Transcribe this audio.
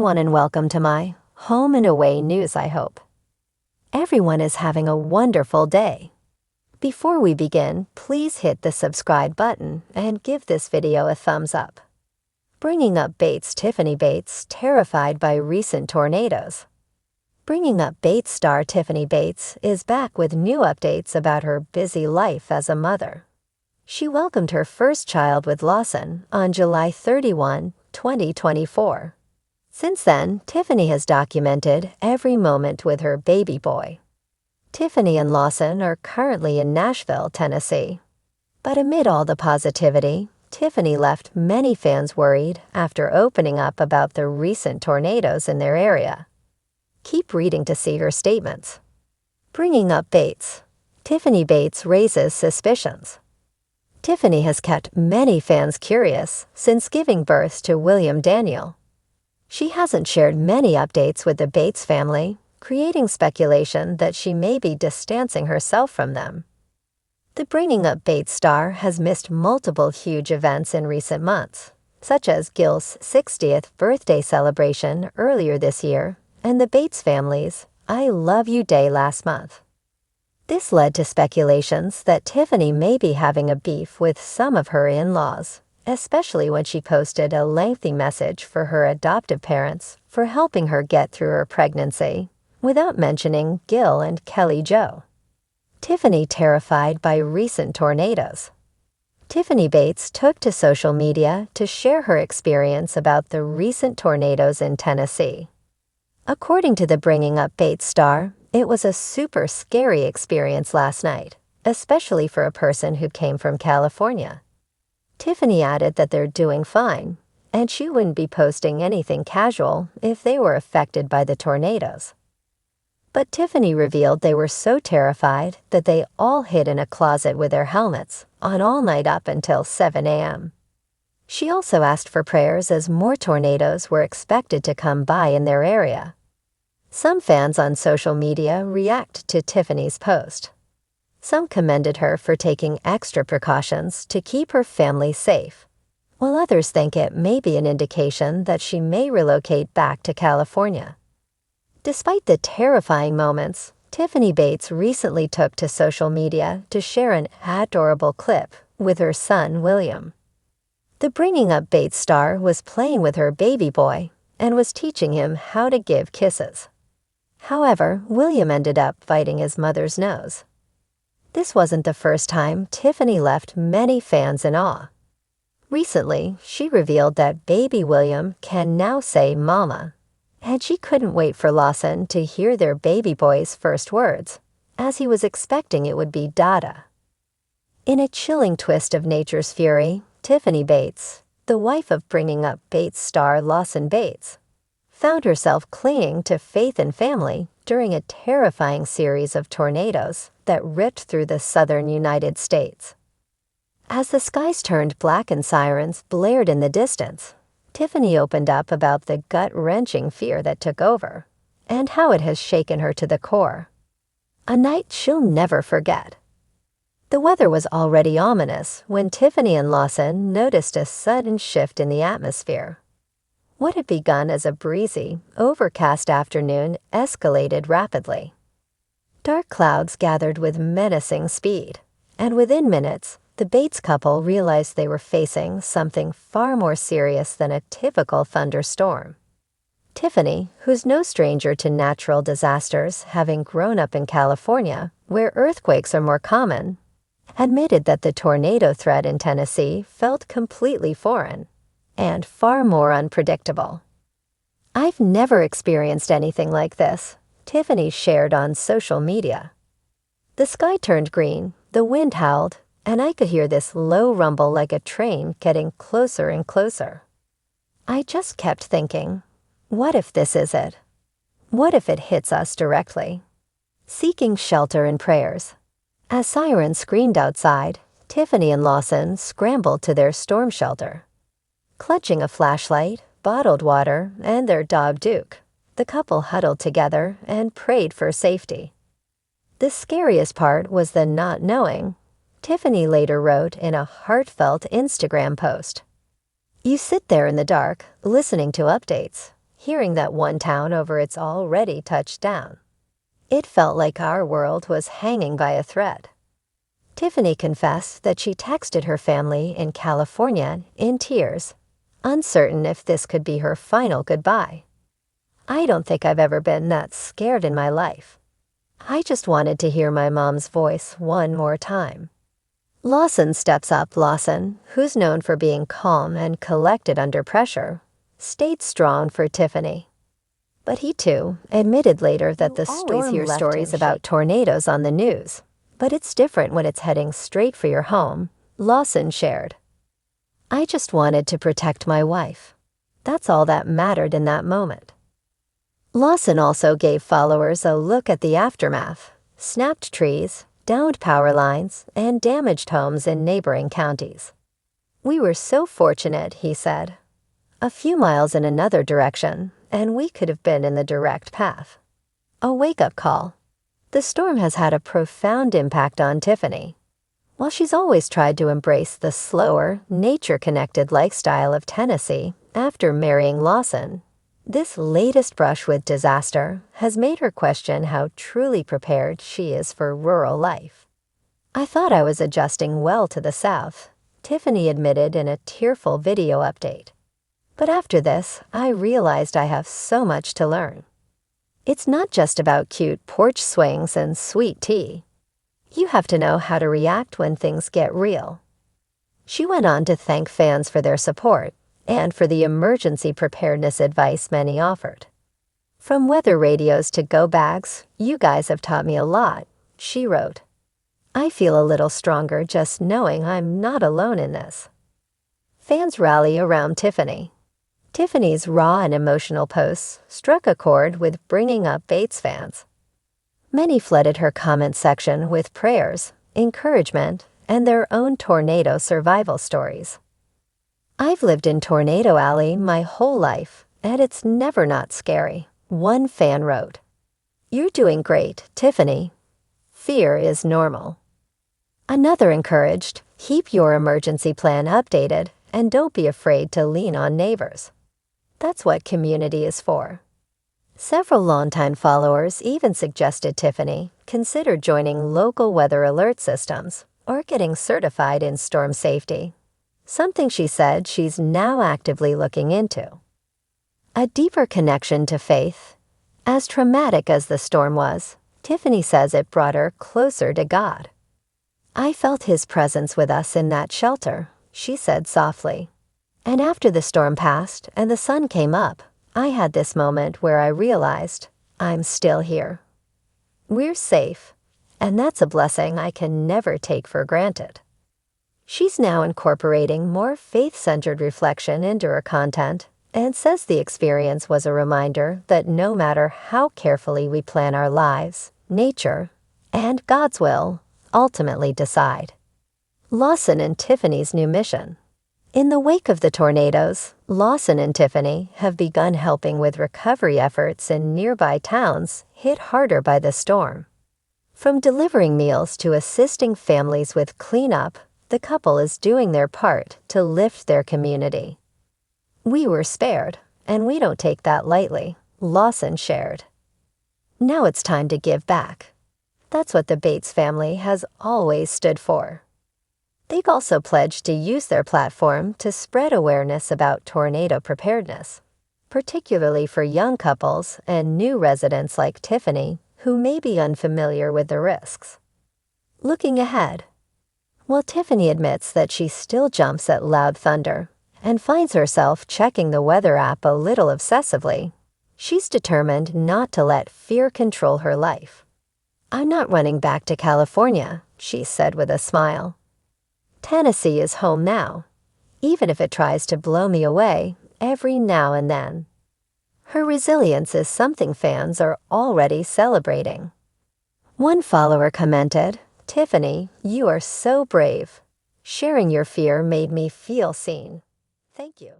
everyone, and welcome to my home and away news. I hope everyone is having a wonderful day. Before we begin, please hit the subscribe button and give this video a thumbs up. Bringing up Bates. Tiffany Bates terrified by recent tornadoes. Bringing up Bates star Tiffany Bates is back with new updates about her busy life as a mother. She welcomed her first child with Lawson on July 31, 2024. Since then, Tiffany has documented every moment with her baby boy. Tiffany and Lawson are currently in Nashville, Tennessee. But amid all the positivity, Tiffany left many fans worried after opening up about the recent tornadoes in their area. Keep reading to see her statements. Bringing up Bates. Tiffany Bates raises suspicions. Tiffany has kept many fans curious since giving birth to William Daniel. She hasn't shared many updates with the Bates family, creating speculation that she may be distancing herself from them. The Bringing Up Bates star has missed multiple huge events in recent months, such as Gil's 60th birthday celebration earlier this year and the Bates family's I Love You Day last month. This led to speculations that Tiffany may be having a beef with some of her in-laws, especially when she posted a lengthy message for her adoptive parents for helping her get through her pregnancy, without mentioning Gil and Kelly Jo. Tiffany terrified by recent tornadoes. Tiffany Bates took to social media to share her experience about the recent tornadoes in Tennessee. According to the Bringing Up Bates star, it was a super scary experience last night, especially for a person who came from California. Tiffany added that they're doing fine, and she wouldn't be posting anything casual if they were affected by the tornadoes. But Tiffany revealed they were so terrified that they all hid in a closet with their helmets on all night up until 7 a.m. She also asked for prayers as more tornadoes were expected to come by in their area. Some fans on social media react to Tiffany's post. Some commended her for taking extra precautions to keep her family safe, while others think it may be an indication that she may relocate back to California. Despite the terrifying moments, Tiffany Bates recently took to social media to share an adorable clip with her son, William. The Bringing Up Bates star was playing with her baby boy and was teaching him how to give kisses. However, William ended up biting his mother's nose. This wasn't the first time Tiffany left many fans in awe. Recently, she revealed that baby William can now say mama, and she couldn't wait for Lawson to hear their baby boy's first words, as he was expecting it would be Dada. In a chilling twist of nature's fury, Tiffany Bates, the wife of Bringing Up Bates star Lawson Bates, found herself clinging to faith and family during a terrifying series of tornadoes that ripped through the southern United States. As the skies turned black and sirens blared in the distance, Tiffany opened up about the gut-wrenching fear that took over and how it has shaken her to the core. A night she'll never forget. The weather was already ominous when Tiffany and Lawson noticed a sudden shift in the atmosphere. What had begun as a breezy, overcast afternoon escalated rapidly. Dark clouds gathered with menacing speed, and within minutes, the Bates couple realized they were facing something far more serious than a typical thunderstorm. Tiffany, who's no stranger to natural disasters, having grown up in California, where earthquakes are more common, admitted that the tornado threat in Tennessee felt completely foreign and far more unpredictable. "I've never experienced anything like this," Tiffany shared on social media. "The sky turned green, the wind howled, and I could hear this low rumble like a train getting closer and closer. I just kept thinking, what if this is it? What if it hits us directly?" Seeking shelter and prayers. As sirens screamed outside, Tiffany and Lawson scrambled to their storm shelter. Clutching a flashlight, bottled water, and their dog Duke, the couple huddled together and prayed for safety. The scariest part was the not knowing, Tiffany later wrote in a heartfelt Instagram post. "You sit there in the dark, listening to updates, hearing that one town over it's already touched down. It felt like our world was hanging by a thread. Tiffany confessed that she texted her family in California in tears, uncertain if this could be her final goodbye. I don't think I've ever been that scared in my life. I just wanted to hear my mom's voice one more time. Lawson steps up. Lawson, who's known for being calm and collected under pressure, stayed strong for Tiffany. But he too admitted later that the storm hears stories about tornadoes on the news, but it's different when it's heading straight for your home, Lawson shared. I just wanted to protect my wife. That's all that mattered in that moment. Lawson also gave followers a look at the aftermath: snapped trees, downed power lines, and damaged homes in neighboring counties. We were so fortunate, he said. A few miles in another direction, and we could have been in the direct path. A wake-up call. The storm has had a profound impact on Tiffany. While she's always tried to embrace the slower, nature-connected lifestyle of Tennessee after marrying Lawson, this latest brush with disaster has made her question how truly prepared she is for rural life. I thought I was adjusting well to the South, Tiffany admitted in a tearful video update. But after this, I realized I have so much to learn. It's not just about cute porch swings and sweet tea. You have to know how to react when things get real. She went on to thank fans for their support and for the emergency preparedness advice many offered. From weather radios to go bags, you guys have taught me a lot, she wrote. I feel a little stronger just knowing I'm not alone in this. Fans rally around Tiffany. Tiffany's raw and emotional posts struck a chord with bringing up Bates fans. Many flooded her comment section with prayers, encouragement, and their own tornado survival stories. I've lived in Tornado Alley my whole life, and it's never not scary, one fan wrote. You're doing great, Tiffany. Fear is normal. Another encouraged, keep your emergency plan updated and don't be afraid to lean on neighbors. That's what community is for. Several longtime followers even suggested Tiffany consider joining local weather alert systems or getting certified in storm safety, something she said she's now actively looking into. A deeper connection to faith. As traumatic as the storm was, Tiffany says it brought her closer to God. I felt His presence with us in that shelter, she said softly. And after the storm passed and the sun came up, I had this moment where I realized I'm still here. We're safe, and that's a blessing I can never take for granted. She's now incorporating more faith-centered reflection into her content and says the experience was a reminder that no matter how carefully we plan our lives, nature, and God's will ultimately decide. Lawson and Tiffany's new mission. In the wake of the tornadoes, Lawson and Tiffany have begun helping with recovery efforts in nearby towns hit harder by the storm. From delivering meals to assisting families with cleanup, the couple is doing their part to lift their community. We were spared, and we don't take that lightly, Lawson shared. Now it's time to give back. That's what the Bates family has always stood for. They've also pledged to use their platform to spread awareness about tornado preparedness, particularly for young couples and new residents like Tiffany who may be unfamiliar with the risks. Looking ahead. While Tiffany admits that she still jumps at loud thunder and finds herself checking the weather app a little obsessively, she's determined not to let fear control her life. I'm not running back to California, she said with a smile. Tennessee is home now, even if it tries to blow me away every now and then. Her resilience is something fans are already celebrating. One follower commented, Tiffany, you are so brave. Sharing your fear made me feel seen. Thank you.